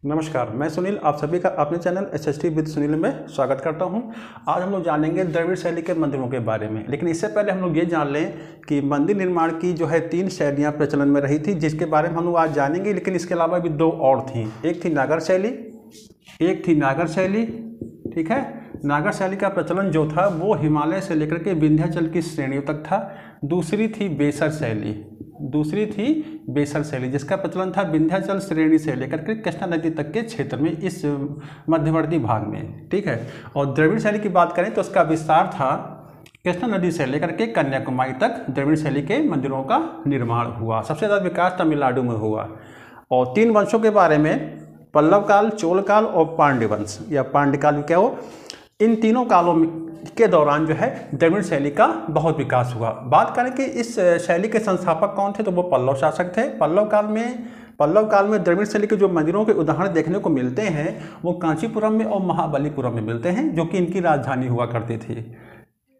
नमस्कार, मैं सुनील, आप सभी का अपने चैनल SHT विद सुनील में स्वागत करता हूं। आज हम लोग जानेंगे द्रविड़ शैली के मंदिरों के बारे में। लेकिन इससे पहले हम लोग ये जान लें कि मंदिर निर्माण की जो है 3 शैलियां प्रचलन में रही थी, जिसके बारे में हम लोग आज जानेंगे। लेकिन इसके अलावा भी 2 और थी। एक थी नागर शैली, एक थी नागर शैली। ठीक है, नागर शैली का प्रचलन जो था वो हिमालय से लेकर के विंध्याचल की श्रेणियों तक था। दूसरी थी बेसर शैली, जिसका प्रचलन था विंध्याचल श्रेणी से लेकर के कृष्णा नदी तक के क्षेत्र में, इस मध्यवर्ती भाग में। ठीक है, और द्रविड़ शैली की बात करें तो उसका विस्तार था कृष्णा नदी से लेकर के कन्याकुमारी तक। द्रविड़ शैली के मंदिरों का निर्माण हुआ। सबसे ज़्यादा विकास तमिलनाडु में हुआ। और 3 वंशों के बारे में, पल्लव काल, चोल काल और पांड्य वंश या पांड्यकाल क्या हो, इन तीनों कालों के दौरान जो है द्रविड़ शैली का बहुत विकास हुआ। बात करें कि इस शैली के संस्थापक कौन थे, तो वो पल्लव शासक थे। पल्लव काल में द्रविड़ शैली के जो मंदिरों के उदाहरण देखने को मिलते हैं वो कांचीपुरम में और महाबलीपुरम में मिलते हैं, जो कि इनकी राजधानी हुआ करती थी।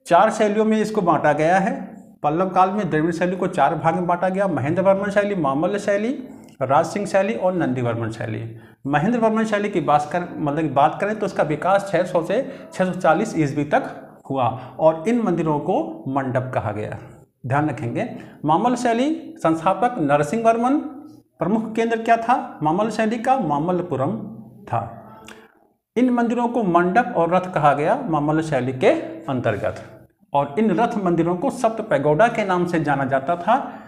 4 शैलियों में इसको बांटा गया है। पल्लव काल में द्रविड़ शैली को 4 भाग में बांटा गया: महेंद्र वर्मन शैली, मामल्ल शैली, राज सिंह शैली और नंदीवर्मन शैली। महेंद्र वर्मन शैली की बात करें तो इसका विकास 600 से 640 ईस्वी तक हुआ और इन मंदिरों को मंडप कहा गया। ध्यान रखेंगे, मामल्ल शैली संस्थापक नरसिंह वर्मन। प्रमुख केंद्र क्या था मामल्ल शैली का? मामल्लपुरम था। इन मंदिरों को मंडप और रथ कहा गया मामल्ल शैली के अंतर्गत। और इन रथ मंदिरों को सप्त पैगोडा के नाम से जाना जाता था,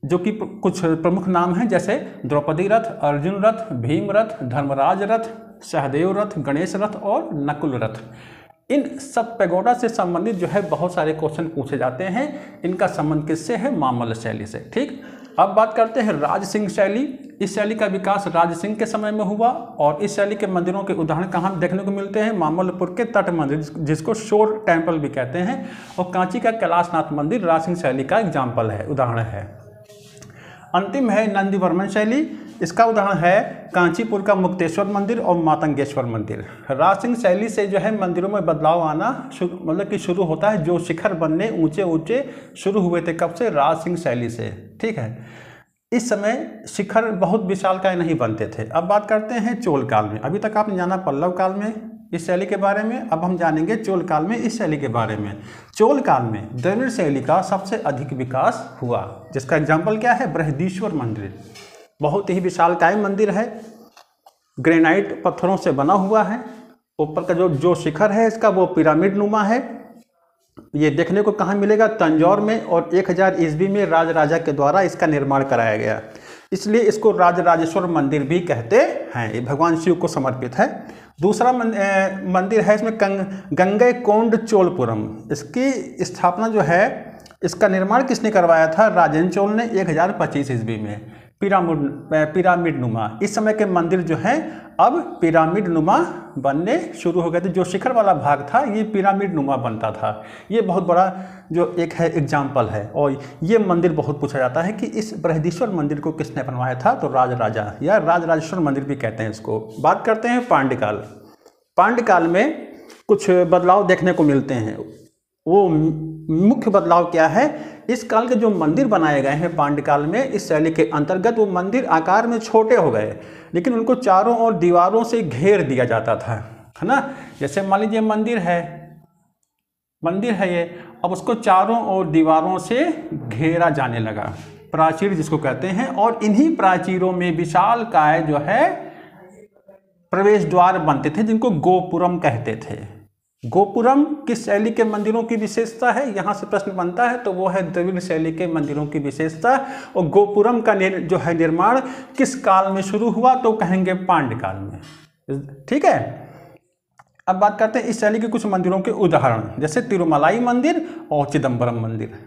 जो कि कुछ प्रमुख नाम हैं, जैसे द्रौपदी रथ, अर्जुन रथ, भीम रथ, धर्मराज रथ, सहदेव रथ, गणेश रथ और नकुल रथ। इन सब पैगोडा से संबंधित जो है बहुत सारे क्वेश्चन पूछे जाते हैं। इनका संबंध किससे है? मामल्ल शैली से। ठीक, अब बात करते हैं राज सिंह शैली। इस शैली का विकास राज सिंह के समय में हुआ और इस शैली के मंदिरों के उदाहरण कहाँ देखने को मिलते हैं? मामल्लपुर के तट मंदिर, जिसको शोर टेम्पल भी कहते हैं, और कांची का कैलाशनाथ मंदिर राज सिंह शैली का एग्जाम्पल है, उदाहरण है। अंतिम है नंदीवर्मन शैली। इसका उदाहरण है कांचीपुर का मुक्तेश्वर मंदिर और मातंगेश्वर मंदिर। राज सिंह शैली से जो है मंदिरों में बदलाव आना शुरू होता है। जो शिखर बनने ऊंचे शुरू हुए थे, कब से? राज सिंह शैली से। ठीक है, इस समय शिखर बहुत विशालकाय नहीं बनते थे। अब बात करते हैं चोल काल में। अभी तक आपने जाना पल्लव काल में इस शैली के बारे में, अब हम जानेंगे चोल काल में इस शैली के बारे में। चोल काल में द्रविड़ शैली का सबसे अधिक विकास हुआ, जिसका एग्जाम्पल क्या है? बृहदीश्वर मंदिर। बहुत ही विशालकाय मंदिर है, ग्रेनाइट पत्थरों से बना हुआ है। ऊपर का जो शिखर है इसका वो पिरामिड नुमा है। ये देखने को कहाँ मिलेगा? तंजौर में। और 1000 ईस्वी में राजा के द्वारा इसका निर्माण कराया गया, इसलिए इसको राजराजेश्वर मंदिर भी कहते हैं। ये भगवान शिव को समर्पित है। दूसरा मंदिर है इसमें गंगैकोंड चोलपुरम। इसकी स्थापना जो है, इसका निर्माण किसने करवाया था? राजेंद्र चोल ने 1025 ईस्वी में। पिरामिड नुमा। इस समय के मंदिर जो हैं अब पिरामिड नुमा बनने शुरू हो गए थे। जो शिखर वाला भाग था ये पिरामिड नुमा बनता था। ये बहुत बड़ा जो एक है एग्जाम्पल है। और ये मंदिर बहुत पूछा जाता है कि इस बृहदीश्वर मंदिर को किसने बनवाया था? तो राजा या राजराजेश्वर मंदिर भी कहते हैं इसको। बात करते हैं पांड्यकाल। पांड्यकाल में कुछ बदलाव देखने को मिलते हैं। वो मुख्य बदलाव क्या है? इस काल के जो मंदिर बनाए गए हैं पांड्यकाल में इस शैली के अंतर्गत, वो मंदिर आकार में छोटे हो गए, लेकिन उनको चारों ओर दीवारों से घेर दिया जाता था, है ना। जैसे मान लीजिए मंदिर है ये, अब उसको चारों ओर दीवारों से घेरा जाने लगा, प्राचीर जिसको कहते हैं। और इन्हीं प्राचीरों में विशालकाय जो है प्रवेश द्वार बनते थे, जिनको गोपुरम कहते थे। गोपुरम किस शैली के मंदिरों की विशेषता है? यहाँ से प्रश्न बनता है, तो वो है द्रविड़ शैली के मंदिरों की विशेषता। और गोपुरम का जो है निर्माण किस काल में शुरू हुआ? तो कहेंगे पांड्यकाल में। ठीक है, अब बात करते हैं इस शैली के कुछ मंदिरों के उदाहरण, जैसे तिरुमलाई मंदिर और चिदम्बरम मंदिर।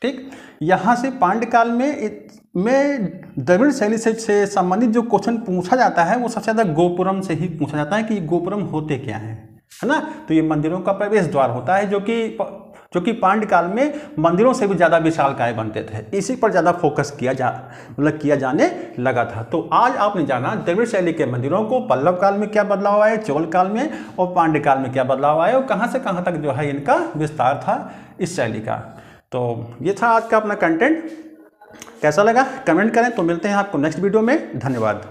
ठीक, यहाँ से पांड्यकाल में द्रविड़ शैली से संबंधित जो क्वेश्चन पूछा जाता है वो सबसे ज़्यादा गोपुरम से ही पूछा जाता है कि गोपुरम होते क्या हैं, है ना। तो ये मंदिरों का प्रवेश द्वार होता है, जो कि पांड्यकाल में मंदिरों से भी ज़्यादा विशालकाय बनते थे। इसी पर ज़्यादा फोकस किया जाने लगा था। तो आज आपने जाना द्रविड़ शैली के मंदिरों को, पल्लव काल में क्या बदलाव आए, चोल काल में, और पांड्यकाल में क्या बदलाव आए, और कहाँ से कहाँ तक जो है इनका विस्तार था इस शैली का। तो ये था आज का अपना कंटेंट। कैसा लगा कमेंट करें। तो मिलते हैं आपको नेक्स्ट वीडियो में। धन्यवाद।